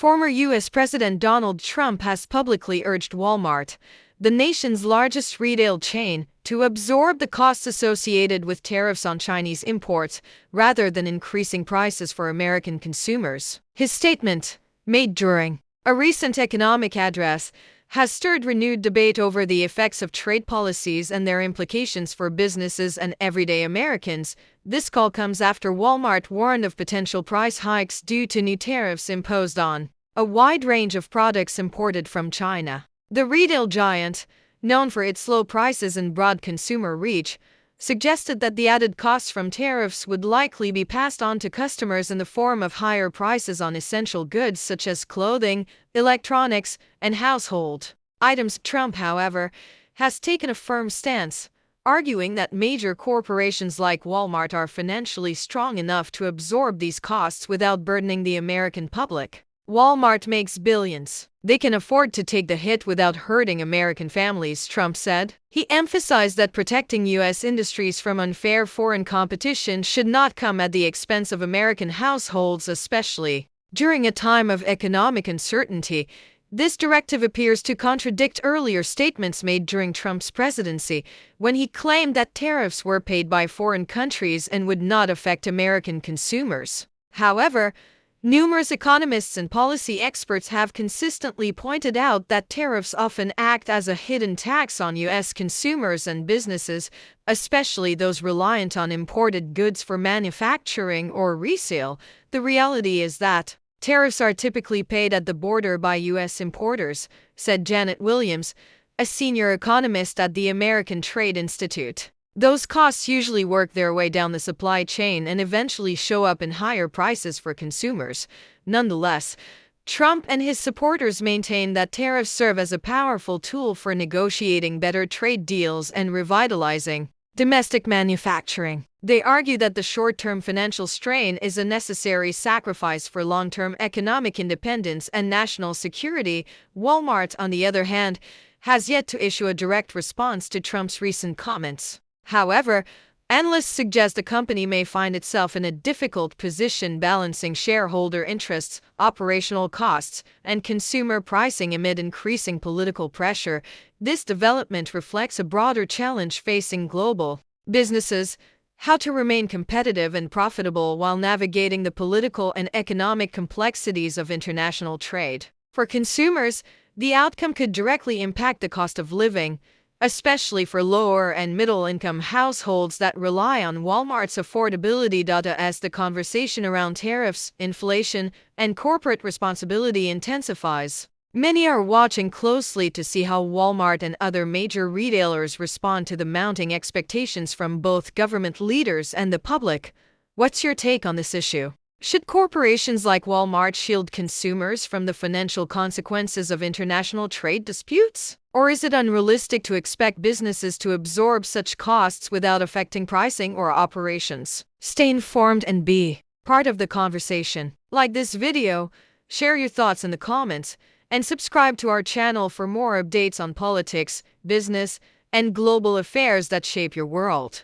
Former U.S. President Donald Trump has publicly urged Walmart, the nation's largest retail chain, to absorb the costs associated with tariffs on Chinese imports rather than increasing prices for American consumers. His statement, made during a recent economic address, has stirred renewed debate over the effects of trade policies and their implications for businesses and everyday Americans. This call comes after Walmart warned of potential price hikes due to new tariffs imposed on a wide range of products imported from China. The retail giant, known for its low prices and broad consumer reach, suggested that the added costs from tariffs would likely be passed on to customers in the form of higher prices on essential goods such as clothing, electronics, and household items. Trump, however, has taken a firm stance, arguing that major corporations like Walmart are financially strong enough to absorb these costs without burdening the American public. Walmart makes billions. They can afford to take the hit without hurting American families, Trump said. He emphasized that protecting U.S. industries from unfair foreign competition should not come at the expense of American households, especially during a time of economic uncertainty. This directive appears to contradict earlier statements made during Trump's presidency, when he claimed that tariffs were paid by foreign countries and would not affect American consumers. However, numerous economists and policy experts have consistently pointed out that tariffs often act as a hidden tax on U.S. consumers and businesses, especially those reliant on imported goods for manufacturing or resale. The reality is that tariffs are typically paid at the border by U.S. importers, said Janet Williams, a senior economist at the American Trade Institute. Those costs usually work their way down the supply chain and eventually show up in higher prices for consumers. Nonetheless, Trump and his supporters maintain that tariffs serve as a powerful tool for negotiating better trade deals and revitalizing domestic manufacturing. They argue that the short-term financial strain is a necessary sacrifice for long-term economic independence and national security. Walmart, on the other hand, has yet to issue a direct response to Trump's recent comments. However, analysts suggest the company may find itself in a difficult position balancing shareholder interests, operational costs, and consumer pricing amid increasing political pressure. This development reflects a broader challenge facing global businesses: how to remain competitive and profitable while navigating the political and economic complexities of international trade. For consumers, the outcome could directly impact the cost of living, especially for lower and middle-income households that rely on Walmart's affordability. As the conversation around tariffs, inflation, and corporate responsibility intensifies, many are watching closely to see how Walmart and other major retailers respond to the mounting expectations from both government leaders and the public. What's your take on this issue? Should corporations like Walmart shield consumers from the financial consequences of international trade disputes? Or is it unrealistic to expect businesses to absorb such costs without affecting pricing or operations? Stay informed and be part of the conversation. Like this video, share your thoughts in the comments, and subscribe to our channel for more updates on politics, business, and global affairs that shape your world.